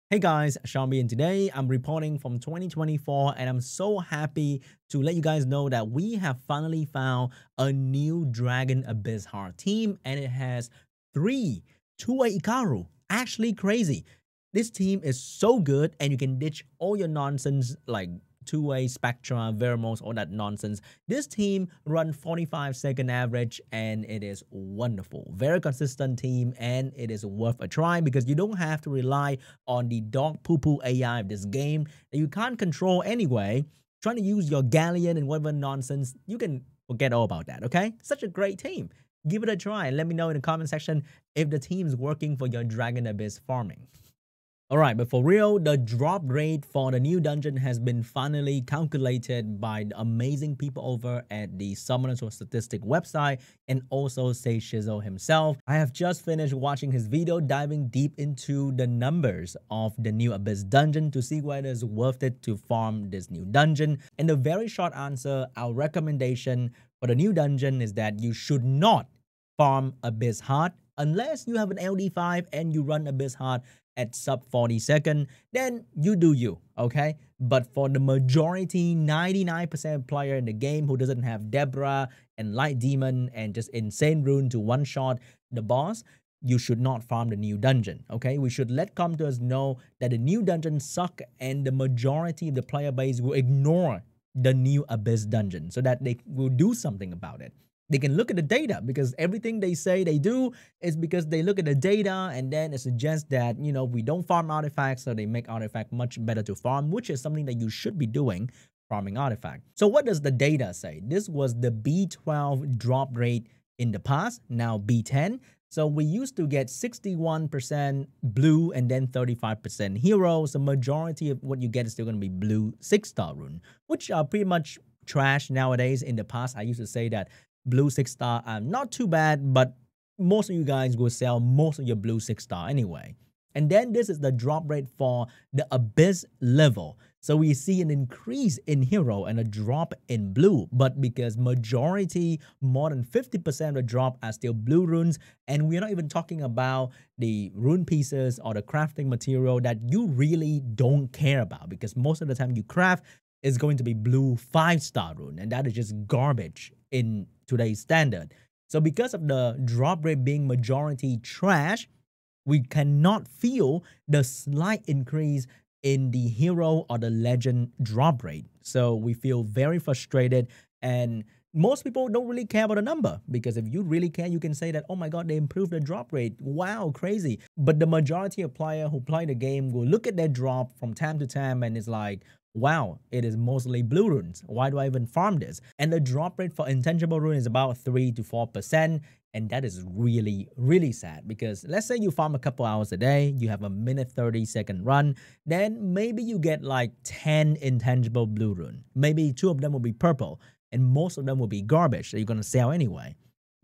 Hey guys, SeanB, and today I'm reporting from 2024 and I'm so happy to let you guys know that we have finally found a new Dragon Abyss Heart team and it has three two-way Ikaru. Actually crazy. This team is so good and you can ditch all your nonsense like two-way Spectra, Vermos, all that nonsense. This team run 45-second average and it is wonderful. Very consistent team and it is worth a try because you don't have to rely on the dog poo-poo AI of this game that you can't control anyway. Trying to use your Galleon and whatever nonsense, you can forget all about that, okay? Such a great team. Give it a try and let me know in the comment section if the team is working for your Dragon Abyss farming. Alright, but for real, the drop rate for the new dungeon has been finally calculated by the amazing people over at the Summoners or Statistic website and also Say Shizzle himself. I have just finished watching his video diving deep into the numbers of the new Abyss dungeon to see whether it's worth it to farm this new dungeon. And the very short answer, our recommendation for the new dungeon is that you should not farm Abyss Heart unless you have an LD5 and you run Abyss Heart at sub 40 second, then you do you, okay? But for the majority, 99% player in the game who doesn't have Debra and Light Demon and just insane rune to one-shot the boss, you should not farm the new dungeon, okay? We should let commentators know that the new dungeon suck and the majority of the player base will ignore the new Abyss dungeon so that they will do something about it. They can look at the data because everything they say they do is because they look at the data and then it suggests that, you know, we don't farm artifacts, so they make artifact much better to farm, which is something that you should be doing, farming artifact. So what does the data say? This was the B12 drop rate in the past, now B10. So we used to get 61% blue and then 35% hero. So majority of what you get is still going to be blue 6-star rune, which are pretty much trash nowadays. In the past, I used to say that blue 6-star are not too bad, but most of you guys will sell most of your blue 6-star anyway. And then this is the drop rate for the Abyss level. So we see an increase in hero and a drop in blue, but because majority, more than 50% of the drop are still blue runes, and we're not even talking about the rune pieces or the crafting material that you really don't care about, because most of the time you craft is going to be blue 5-star rune, and that is just garbage in today's standard. So because of the drop rate being majority trash, we cannot feel the slight increase in the hero or the legend drop rate. So we feel very frustrated, and most people don't really care about the number, because if you really care, you can say that, oh my god, they improved the drop rate. Wow, crazy. But the majority of players who play the game will look at their drop from time to time and it's like, wow, it is mostly blue runes. Why do I even farm this? And the drop rate for intangible rune is about 3 to 4%. And that is really, really sad, because let's say you farm a couple hours a day, you have a minute 30-second run, then maybe you get like 10 intangible blue rune. Maybe 2 of them will be purple and most of them will be garbage that you're going to sell anyway.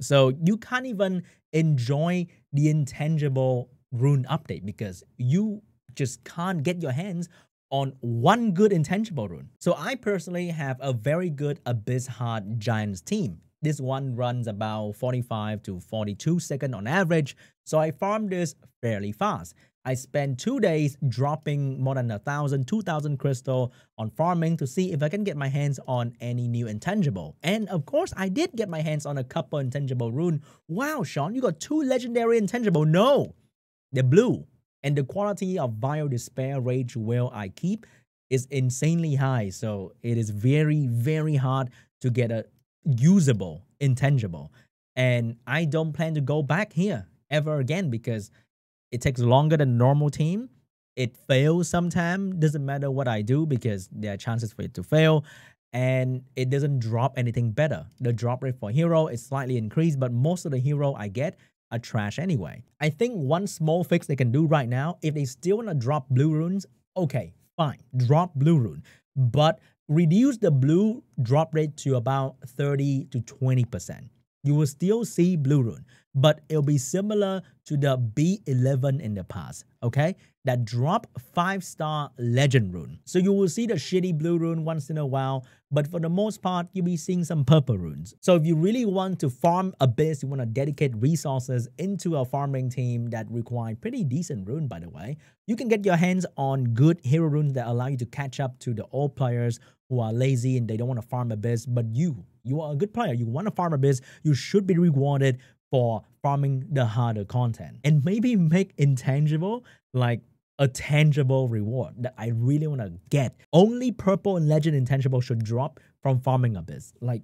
So you can't even enjoy the intangible rune update because you just can't get your hands on one good intangible rune. So I personally have a very good Abyss Heart Giants team. This one runs about 45 to 42 seconds on average, so I farm this fairly fast. I spent 2 days dropping more than 1,000, 2,000 crystal on farming to see if I can get my hands on any new intangible. And of course, I did get my hands on a couple intangible rune. Wow, Sean, you got 2 legendary intangible. No, they're blue. And the quality of Vile Despair Rage Will I keep is insanely high. So it is very, very hard to get a usable intangible. And I don't plan to go back here ever again because it takes longer than normal team. It fails sometimes. Doesn't matter what I do because there are chances for it to fail. And it doesn't drop anything better. The drop rate for hero is slightly increased, but most of the hero I get are trash anyway. I think one small fix they can do right now, if they still want to drop blue runes, okay, fine, drop blue rune, but reduce the blue drop rate to about 30 to 20%. You will still see blue rune, but it'll be similar to the B11 in the past, okay? That drop 5-star legend rune. So you will see the shitty blue rune once in a while, but for the most part, you'll be seeing some purple runes. So if you really want to farm Abyss, you want to dedicate resources into a farming team that require pretty decent rune, by the way, you can get your hands on good hero runes that allow you to catch up to the old players who are lazy and they don't want to farm Abyss, but you are a good player. You want to farm Abyss, you should be rewarded for farming the harder content. And maybe make intangible like a tangible reward that I really want to get. Only purple and legend intangible should drop from farming Abyss. Like,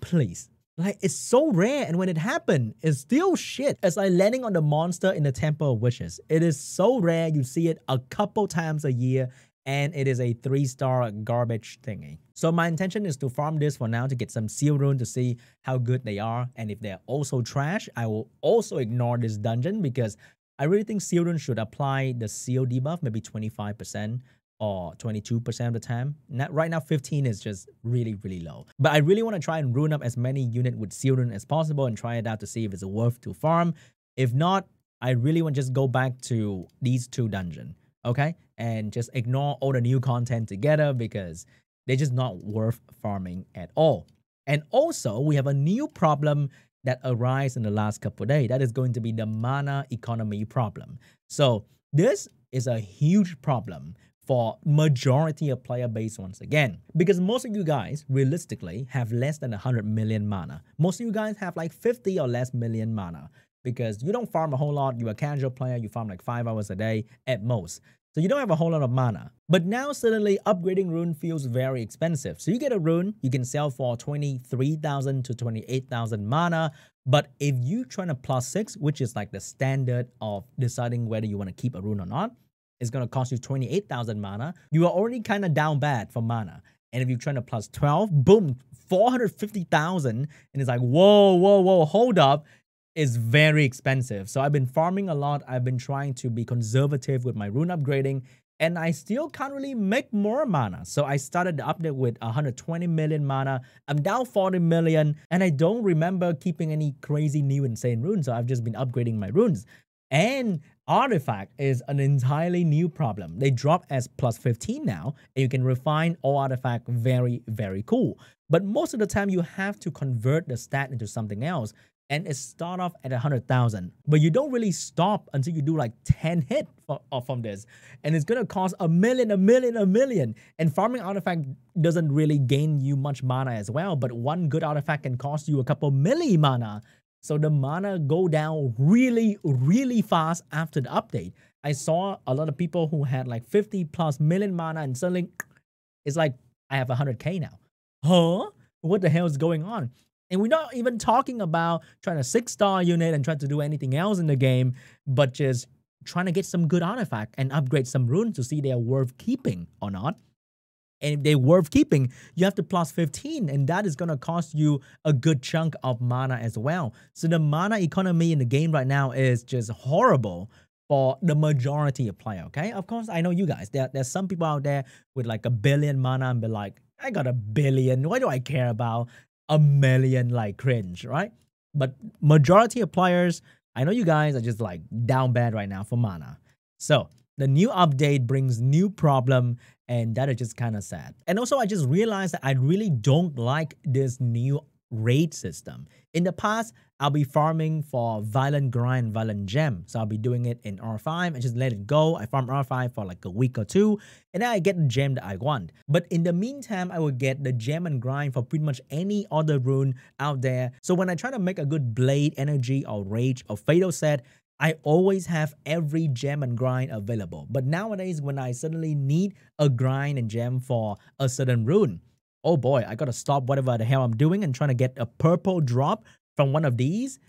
please. Like, it's so rare, and when it happened, it's still shit. It's like landing on the monster in the Temple of Wishes. It is so rare. You see it a couple times a year, and it is a 3-star garbage thingy. So my intention is to farm this for now to get some seal rune to see how good they are. And if they're also trash, I will also ignore this dungeon because I really think seal rune should apply the seal debuff maybe 25% or 22% of the time. Right now, 15 is just really, really low. But I really want to try and rune up as many units with seal rune as possible and try it out to see if it's worth to farm. If not, I really want to just go back to these 2 dungeons, okay? And just ignore all the new content together because they're just not worth farming at all. And also, we have a new problem that arose in the last couple of days. That is going to be the mana economy problem. So this is a huge problem for majority of player base once again, because most of you guys realistically have less than 100 million mana. Most of you guys have like 50 or less million mana because you don't farm a whole lot. You're a casual player. You farm like 5 hours a day at most. So you don't have a whole lot of mana. But now suddenly upgrading rune feels very expensive. So you get a rune, you can sell for 23,000 to 28,000 mana. But if you try to +6, which is like the standard of deciding whether you want to keep a rune or not, it's going to cost you 28,000 mana. You are already kind of down bad for mana. And if you're trying to +12, boom, 450,000. And it's like, whoa, hold up. Is very expensive. So I've been farming a lot. I've been trying to be conservative with my rune upgrading, and I still can't really make more mana. So I started the update with 120 million mana. I'm down 40 million, and I don't remember keeping any crazy new insane runes. So I've just been upgrading my runes. And artifact is an entirely new problem. They drop as +15 now, and you can refine all artifact very, very cool. But most of the time, you have to convert the stat into something else. And it start off at 100,000, but you don't really stop until you do like 10 hits from this. And it's going to cost a million. And farming artifact doesn't really gain you much mana as well, but one good artifact can cost you a couple milli mana. So the mana go down really, really fast after the update. I saw a lot of people who had like 50+ million mana and suddenly it's like, I have 100k now. Huh? What the hell is going on? And we're not even talking about trying to 6-star unit and trying to do anything else in the game, but just trying to get some good artifact and upgrade some runes to see they are worth keeping or not. And if they're worth keeping, you have to +15, and that is going to cost you a good chunk of mana as well. So the mana economy in the game right now is just horrible for the majority of players, okay? Of course, I know you guys. There's some people out there with like 1 billion mana and be like, I got 1 billion. Why do I care about 1 million, like cringe, right? But majority of players, I know you guys are just like down bad right now for mana. So the new update brings new problem, and that is just kind of sad. And also I just realized that I really don't like this new raid system. In the past, I'll be farming for violent grind, violent gem. So I'll be doing it in R5 and just let it go. I farm R5 for like a week or 2, and then I get the gem that I want. But in the meantime, I will get the gem and grind for pretty much any other rune out there. So when I try to make a good blade, energy, or rage, or fatal set, I always have every gem and grind available. But nowadays, when I suddenly need a grind and gem for a certain rune, oh boy, I gotta stop whatever the hell I'm doing and trying to get a purple drop from one of these.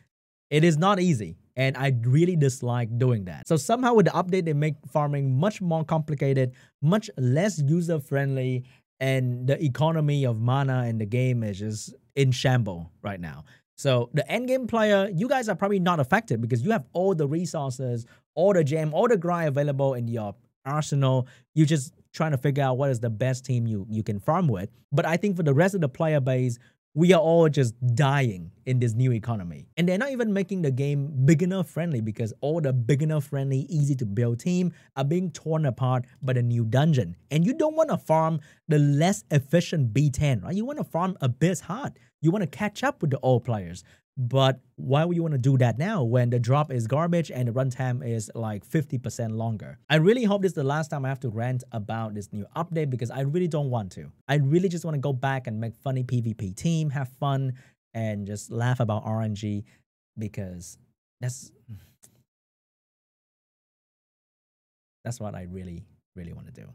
It is not easy, and I really dislike doing that. So somehow with the update, they make farming much more complicated, much less user-friendly, and the economy of mana in the game is just in shambles right now. So the endgame player, you guys are probably not affected because you have all the resources, all the gem, all the grind available in your arsenal. You just trying to figure out what is the best team you can farm with. But I think for the rest of the player base we are all just dying in this new economy. And they're not even making the game beginner friendly because all the beginner friendly, easy to build team are being torn apart by the new dungeon. And you don't want to farm the less efficient B10, right? You want to farm Abyss hard. You want to catch up with the old players. But why would you want to do that now when the drop is garbage and the runtime is like 50% longer? I really hope this is the last time I have to rant about this new update because I really don't want to. I really just want to go back and make funny PvP team, have fun, and just laugh about RNG because that's what I really, really want to do.